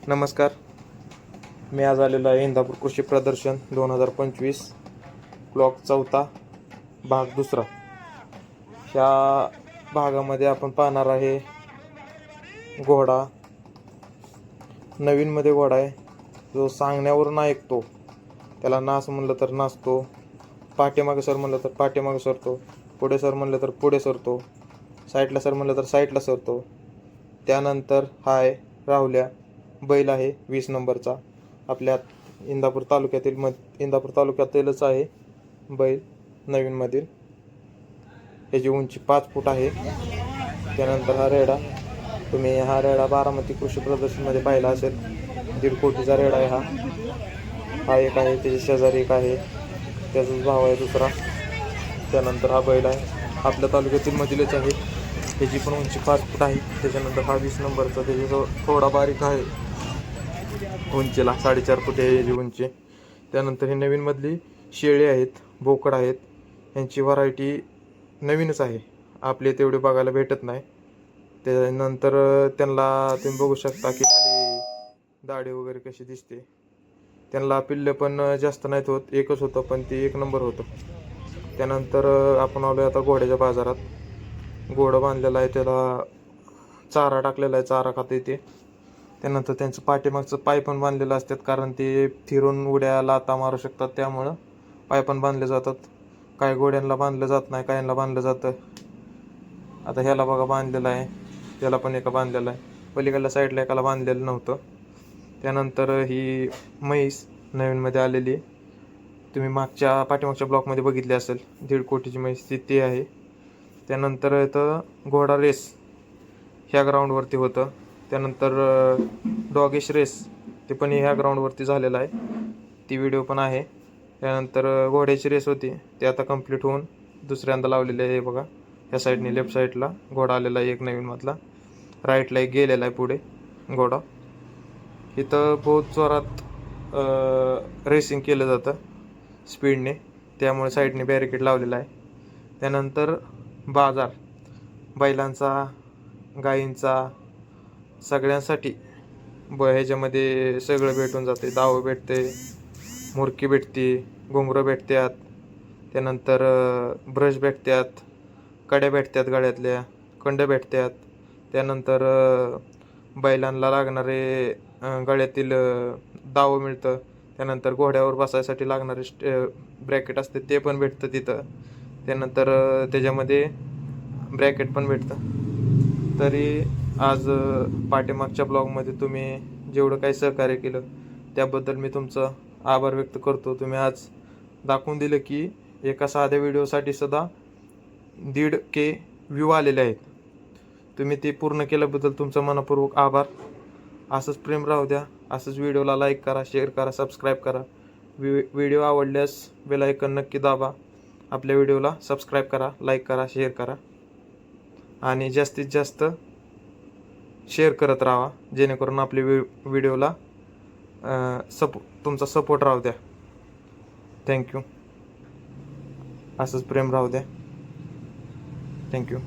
नमस्कार. मी आज आलेलो आहे इंदापूर कृषी प्रदर्शन 2025 ब्लॉक 4 भाग 2. ह्या भागामध्ये आपण पाहणार आहे घोडा. नवीनमध्ये घोडा आहे जो सांगण्यावरून ऐकतो. त्याला नाच म्हणलं तर नाचतो, पाठीमागे सर म्हणलं तर पाठीमागे सरतो, पुढे सर म्हणलं तर पुढे सरतो, साईडला सर म्हणलं तर साईडला सरतो. त्यानंतर हा आहे राहुल्या. बैल आहे 20 नंबरचा. आपल्या इंदापूर तालुक्यातीलच आहे बैल नवीनमधील. ह्याची उंची 5 फूट आहे. त्यानंतर हा रेडा. तुम्ही हा रेडा बारामती कृषी प्रदर्शनमध्ये पाहिला असेल. 1.5 कोटीचा रेडा आहे हा एक आहे. त्याच्या शेजारी एक आहे, त्याचाच भाव आहे दुसरा. त्यानंतर हा बैल आहे आपल्या तालुक्यातील मधीलच आहे. त्याची पण उंची 5 फूट आहे. त्याच्यानंतर हा 20 नंबरचा, त्याच्या थोडा बारीक आहे उंचीला, 4.5 फूट आहे याची उंची. त्यानंतर हे नवीनमधली शेळी आहेत, बोकड आहेत. यांची व्हरायटी नवीनच आहे, आपले तेवढे बघायला भेटत नाही. त्यानंतर त्यांना तुम्ही बघू शकता की खाली दाढी वगैरे कशी दिसते. त्यांना पिल्ले पण जास्त नाहीत होत, एकच होतं पण ते 1 नंबर होतं. त्यानंतर आपण आलो आता घोड्याच्या बाजारात. घोडं बांधलेलं आहे, त्याला चारा टाकलेला आहे, चारा खाते ते. त्यानंतर त्यांचं पाठीमागचं पाय पण बांधलेलं असतात, कारण ते फिरून उड्या लाता मारू शकतात, त्यामुळं पाय पण बांधले जातात. काही घोड्यांना बांधलं जात नाही, काहींना बांधलं जातं. आता ह्याला बघा बांधलेलं आहे, त्याला पण एका बांधलेलं आहे. पलीकडल्या साईडला एकाला बांधलेलं नव्हतं. त्यानंतर ही म्हैस नवीनमध्ये आलेली, तुम्ही पाठीमागच्या ब्लॉकमध्ये बघितली असेल. 1.5 कोटीची म्हैस ती आहे. त्यानंतर इथं घोडा रेस ह्या ग्राउंडवरती होतं. त्यानंतर डॉगिश रेस ते पण ह्या ग्राउंडवरती झालेलं आहे, ती व्हिडिओ पण आहे. त्यानंतर घोड्याची रेस होती, ते आता कंप्लीट होऊन दुसऱ्यांदा लावलेली आहे. बघा ह्या साईडने लेफ्ट साईडला घोडा आलेला आहे एक नवीनमधला, राईटला एक गेलेला आहे पुढे घोडा. इथं बहुत जोरात रेसिंग केलं जातं स्पीडने, त्यामुळे साईडने बॅरिकेड लावलेला आहे. त्यानंतर बाजार बैलांचा, गायींचा, सगळ्यांसाठी ह्याच्यामध्ये सगळं भेटून जाते. दावं भेटते, मुरकी भेटते, घुंगरं भेटतात. त्यानंतर ब्रश भेटतात, कड्या भेटतात गळ्यातल्या, कंड भेटतात. त्यानंतर बैलांना लागणारे गळ्यातील दावं मिळतं. त्यानंतर घोड्यावर बसायसाठी लागणारे ब्रॅकेट असते ते पण भेटतं तिथं. त्यानंतर त्याच्यामध्ये ब्रॅकेट पण भेटतं. तरी आज पाठीमागच्या ब्लॉगमध्ये तुम्ही जेवढं काही सहकार्य केलं त्याबद्दल मी तुमचं आभार व्यक्त करतो. तुम्ही आज दाखवून दिलं की एका साध्या व्हिडिओसाठी सुद्धा 1.5K व्ह्यू आलेले आहेत. तुम्ही ते पूर्ण केल्याबद्दल तुमचं मनपूर्वक आभार. असंच प्रेम राहू द्या. असंच व्हिडिओला लाईक करा, शेअर करा, सबस्क्राईब करा. व्हिडिओ आवडल्यास बेल आयकॉन नक्की दाबा. आपल्या व्हिडिओला सबस्क्राईब करा, लाईक करा, शेअर करा आणि जास्तीत जास्त शेअर करत राहा, जेणेकरून आपल्या व्हिडिओला तुमचा सपोर्ट राहू द्या. थँक्यू. असंच प्रेम राहू द्या. थँक्यू.